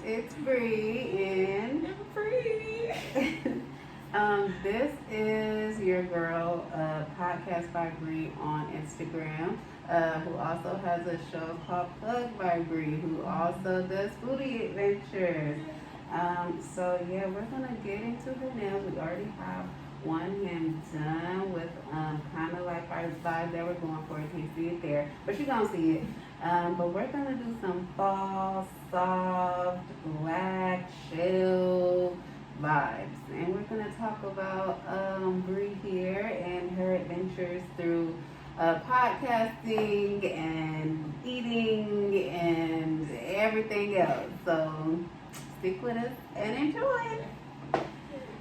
it's Bri and Pretty. This is your girl, Podcast by Bri on Instagram, who also has a show called Plug by Bri, who also does foodie adventures. So yeah, we're gonna get into her nails. We already have one hand done with kind of like our vibe that we're going for. You can't see it there, but you're gonna see it. But we're gonna do some fall, soft, black, shell vibes, and we're gonna talk about Bri here and her adventures through podcasting and eating and everything else. So stick with us and enjoy.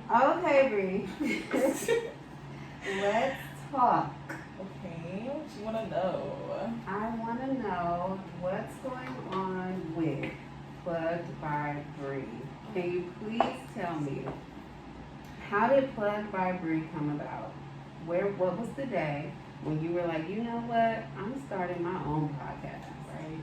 Okay, Bri. Let's talk. Okay, what you want to know? I want to know what's going on with Plugged by Bri. Can you please tell me, how did Plugged by Bri come about? What was the day when you were like, you know what, I'm starting my own podcast? Right.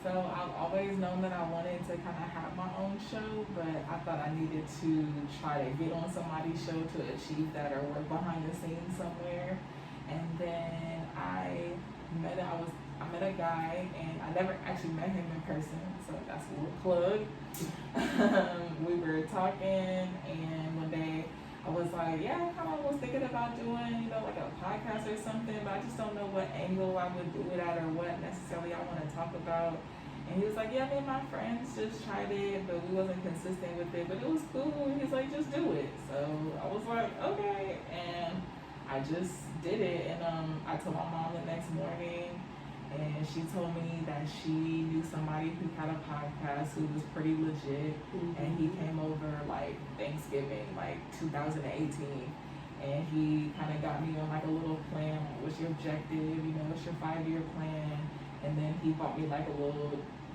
So I've always known that I wanted to kind of have my own show, but I thought I needed to try to get on somebody's show to achieve that or work behind the scenes somewhere. And then I met a guy, and I never actually met him in person, so that's a little plug. We were talking, and one day I was like, yeah, I kind of was thinking about doing, like a podcast or something, but I just don't know what angle I would do it at or what necessarily I want to talk about. And he was like, yeah, me and my friends just tried it, but we wasn't consistent with it, but it was cool. And he's like, just do it. So I was like, okay. And I just did it. And I told my mom the next morning, and she told me that she knew somebody who had a podcast who was pretty legit. Mm-hmm. And he came over like Thanksgiving, like 2018. And he kind of got me on like a little plan. What's your objective? What's your 5-year plan? And then he bought me like a little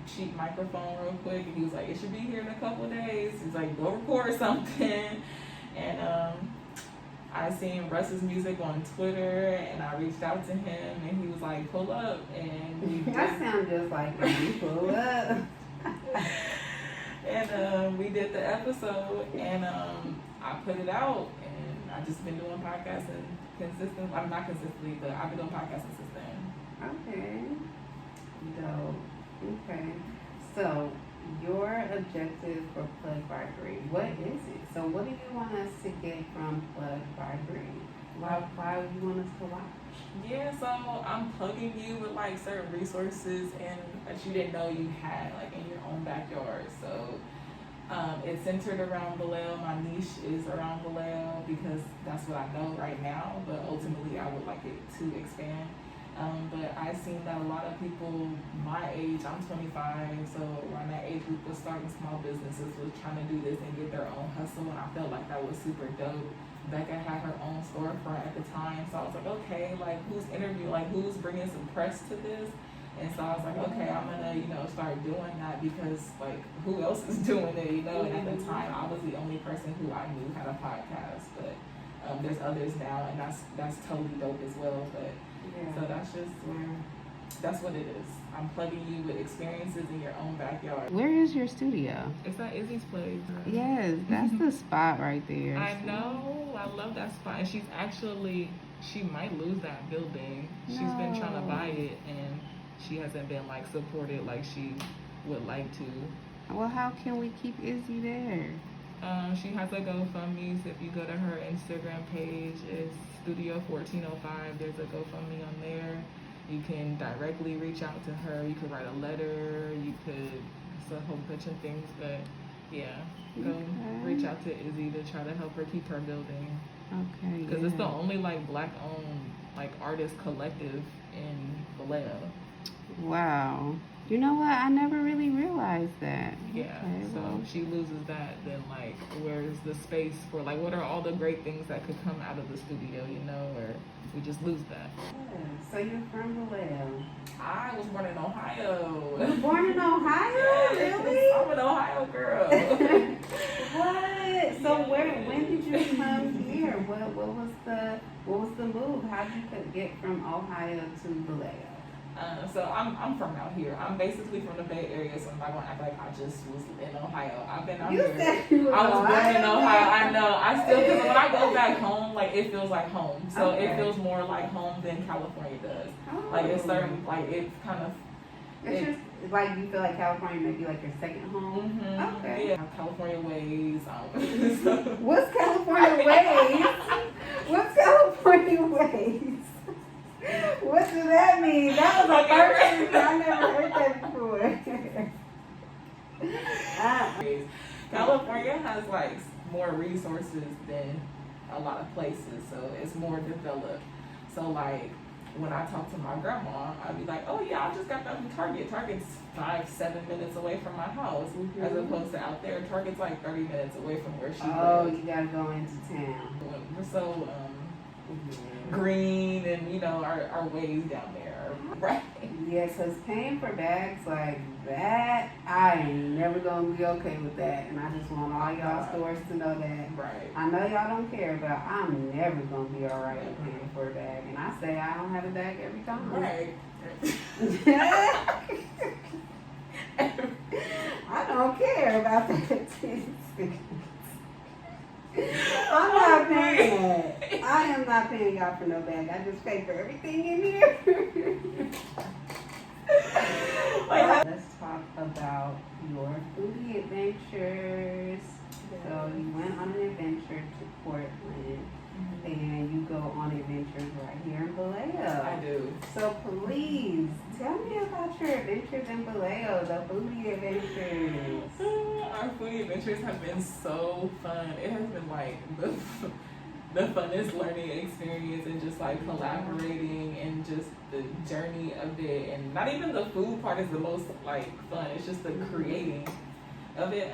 cheap microphone real quick. And he was like, it should be here in a couple of days. He's like, go record something. And I seen Russ's music on Twitter, and I reached out to him, and he was like, pull up. And we did. That sounds just like me. Pull up. And we did the episode, and I put it out, and I've just been doing podcasting consistently. I'm not consistently, but I've been doing podcasting since then. Okay. Dope. Okay. So, your objective for Plug by Bri, what is it? So, what do you want us to get from Plug by Bri? Why do you want us to watch? Yeah, so I'm plugging you with like certain resources and that you didn't know you had like in your own backyard. So it's centered around Vallejo. My niche is around Vallejo because that's what I know right now, but ultimately I would like it to expand. But I've seen that a lot of people my age, I'm 25, so around that age group was starting small businesses, was trying to do this and get their own hustle, and I felt like that was super dope. Becca had her own storefront at the time, so I was like, okay, like who's interviewing, like who's bringing some press to this? And so I was like, okay, I'm gonna, start doing that because like who else is doing it, And at the time, I was the only person who I knew had a podcast, but there's others now, and that's totally dope as well. But so that's what it is. I'm plugging you with experiences in your own backyard. Where is your studio? It's at Izzy's place. Yes, that's the spot right there. I know. I love that spot. And she might lose that building. She's been trying to buy it, and she hasn't been like supported like she would like to. Well, how can we keep Izzy there? She has a GoFundMe. So if you go to her Instagram page, it's Studio 1405. There's a GoFundMe on there. You can directly reach out to her. You could write a letter. It's a whole bunch of things. But yeah, go reach out to Izzy to try to help her keep her building. Okay. Because it's the only like black-owned like artist collective in Vallejo. Wow. You know what? I never really realized that. Yeah. Okay, So well. if she loses that, then like, where's the space for like, what are all the great things that could come out of the studio, or we just lose that. Yeah. So you're from Vallejo. I was born in Ohio. You were born in Ohio? Yes, Really? I'm an Ohio girl. What? So when did you come here? What was the move? How did you get from Ohio to Vallejo? So I'm from out here. I'm basically from the Bay Area, so I'm not gonna act like I just was in Ohio. I've been out You here. said you was I was born in Ohio. Ohio. I know. I still, because when I go back home, like it feels like home. So Okay. it feels more like home than California does. Oh. Like it's certain, like it kind of. It's just like you feel like California may be like your second home. Mm-hmm. Okay. Yeah, California ways. So. What's California ways? What's California ways? What does that mean? That was the first thing I never heard that before. California has like more resources than a lot of places, so it's more developed. So like when I talk to my grandma, I'd be like, oh yeah, I just got that from Target. Target's 5-7 minutes away from my house, as opposed to out there, Target's like 30 minutes away from where she lives. Oh, you gotta go into town. We're so green, and you know our ways down there, right? Yeah, cause paying for bags like that, I ain't never gonna be okay with that. And I just want all y'all stores to know that. Right. I know y'all don't care, but I'm never gonna be alright with paying for a bag. And I say I don't have a bag every time. Right. I don't care about that. I'm not paying that. I am not paying y'all for no bag. I just pay for everything in here. Let's talk about your foodie adventures. So you went on an adventure to Portland, and you go on adventures right here in Vallejo. I do. So please tell me about your adventures in Vallejo, the foodie adventures. Our foodie adventures have been so fun. It has been like the funnest learning experience, and just like collaborating, and just the journey of it. And not even the food part is the most like fun. It's just the creating of it.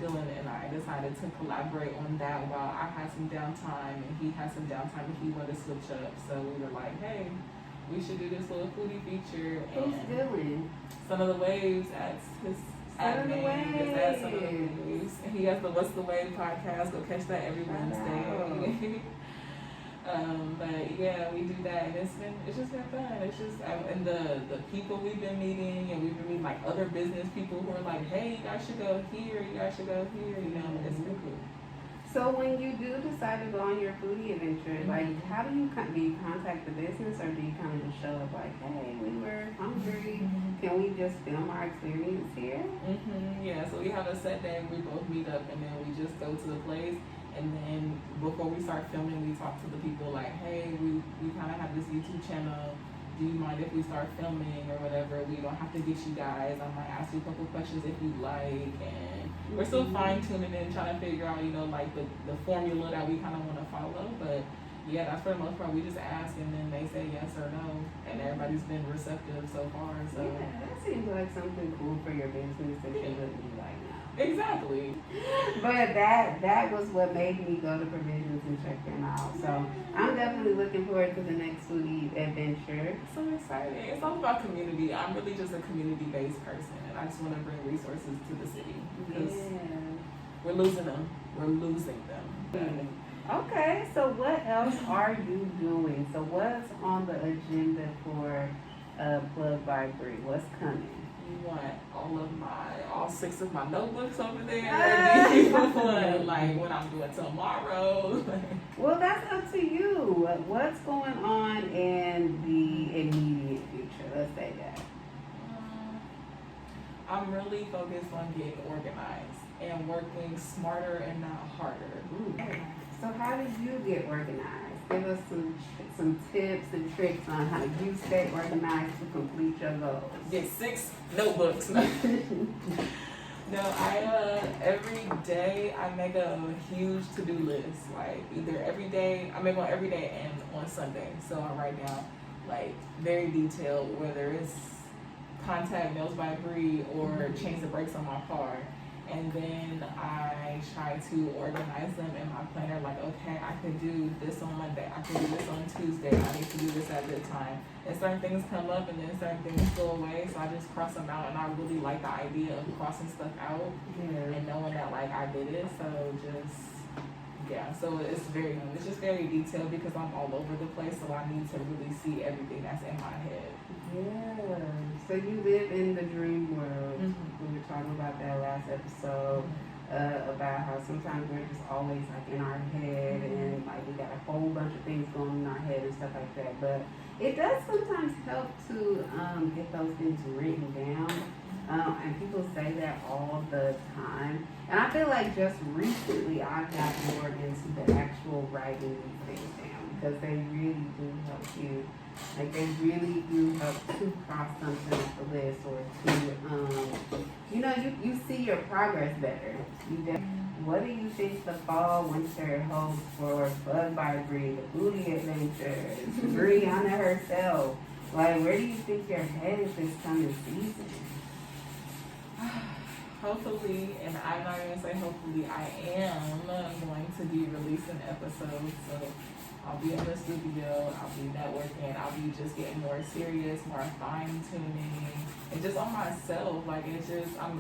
Dylan and I decided to collaborate on that while I had some downtime and he had some downtime and he wanted to switch up. So we were like, hey, we should do this little foodie feature. Who's And Dylan? Son of the Waves, that's his Son of the name. Is at Son of the Waves. Waves. And he has the What's the Wave podcast. Go catch that every Wednesday. But yeah, we do that, and it's just been fun. It's just and the people we've been meeting, and we've been meeting like other business people who are like, hey, you guys should go here, you guys should go here. You know, it's been cool. So when you do decide to go on your foodie adventure, like how do you contact the business, or do you kind of just show up like, hey, we were hungry, can we just film our experience here? Yeah, so we have a set day, we both meet up, and then we just go to the place. And then before we start filming, we talk to the people like, hey, we kind of have this YouTube channel. Do you mind if we start filming or whatever? We don't have to get you guys. I might ask you a couple questions if you like. And we're still fine-tuning and trying to figure out, you know, like the formula that we kind of want to follow. But yeah, that's for the most part. We just ask, and then they say yes or no. And everybody's been receptive so far. So yeah, that seems like something cool for your business that you wouldn't be like now. Exactly. But that was what made me go to Provisions and check them out. So I'm definitely looking forward to the next foodie adventure. So exciting. It's all about community. I'm really just a community-based person, and I just want to bring resources to the city because we're losing them. We're losing them. Okay, so what else are you doing? So what's on the agenda for Plug by Bri? What's coming? You want all 6 of my notebooks over there? Like what I'm doing tomorrow? Well, that's up to you. What's going on in the immediate future? Let's say that. I'm really focused on getting organized and working smarter and not harder. So how do you get organized? Give us some tips and tricks on how you stay organized to complete your goals. Get 6 notebooks. No, I every day I make a huge to-do list. Like either every day, I make one every day and on Sunday. So I write down like very detailed, whether it's contact nails by Bri or change the brakes on my car. And then I try to organize them in my planner, like, okay, I could do this on Monday, I could do this on Tuesday, I need to do this at this time. And certain things come up and then certain things go away, so I just cross them out, and I really like the idea of crossing stuff out and knowing that, like, I did it, so just Yeah, so it's just very detailed because I'm all over the place, so I need to really see everything that's in my head. Yeah. So you live in the dream world. Mm-hmm. We were talking about that last episode. About how sometimes we're just always like in our head and like we got a whole bunch of things going on in our head and stuff like that. But it does sometimes help to get those things written down. And people say that all the time. And I feel like just recently I've got more into the actual writing these things down because they really do help you. Like they really do help to cross something off the list or to, you see your progress better. What do you think the fall winter holds for Bug by Bri, the foodie adventures, Brianna herself? Like, where do you think you're headed this coming season? Hopefully, and I'm not going to say hopefully, I am going to be releasing episodes. So I'll be in the studio, I'll be networking, I'll be just getting more serious, more fine tuning, and just on myself. Like it's just, I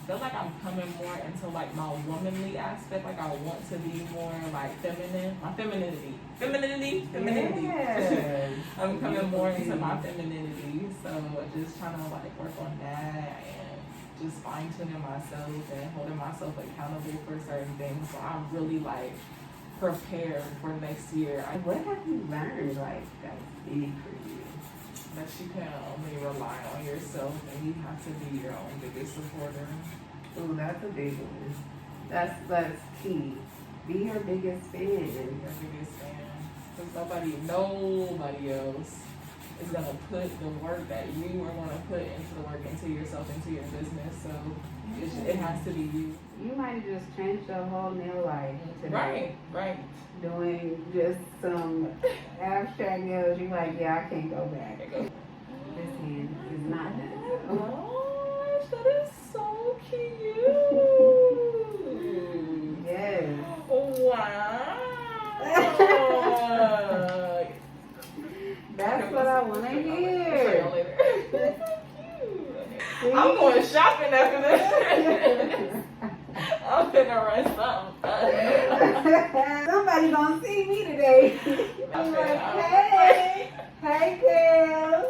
feel like I'm coming more into like my womanly aspect. Like I want to be more like feminine, my femininity. Yeah. I'm coming more into my femininity. So just trying to like work on that and just fine tuning myself and holding myself accountable for certain things. So I'm really like prepared for next year. What have you learned like that's big for you? That you can only rely on yourself and you have to be your own biggest supporter. Ooh, that's a big one. That's key. Be your biggest fan. Your biggest fan. Because nobody else is gonna put the work that you are gonna put into the work, into yourself, into your business. So it has to be you. You might have just changed your whole nail life today. Right. Doing just some abstract nails. You're like, yeah, I can't go back. This hand is not done. Oh, that is so cute. Yes. Wow. That's what I want to hear. I'm going shopping after this. I'm gonna run something. Somebody gonna see me today. I'm like, hey girl.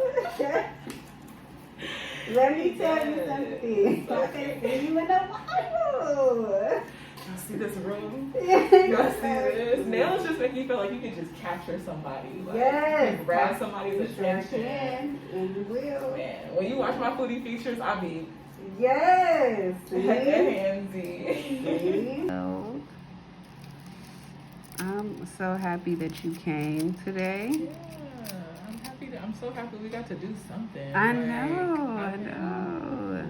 Let me tell you something. I can see you in the Bible. Y'all see this room? Y'all see this? Nails just make you feel like you can just capture somebody. Like, yes. You can grab somebody's attention. And you will. Man, when you watch my foodie features, I be yes. handsy. So, I'm so happy that you came today. Yeah, I'm so happy we got to do something. I I've know.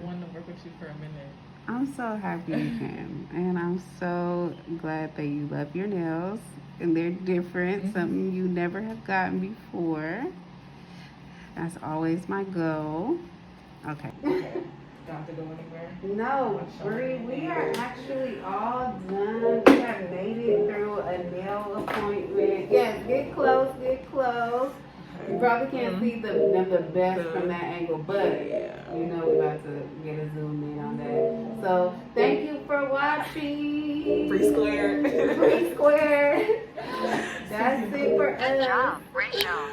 wanted to work with you for a minute. I'm so happy you came, and I'm so glad that you love your nails, and they're different, something you never have gotten before. That's always my goal. Okay. Don't have to go anywhere? No, Bri, we are actually all done. We have made it through a nail appointment. Yes, get close. You probably can't see the best from that angle, but we're about to get a zoom in on that. So thank you for watching. Bri Squared. Bri Squared. That's it for us. Good job, great show.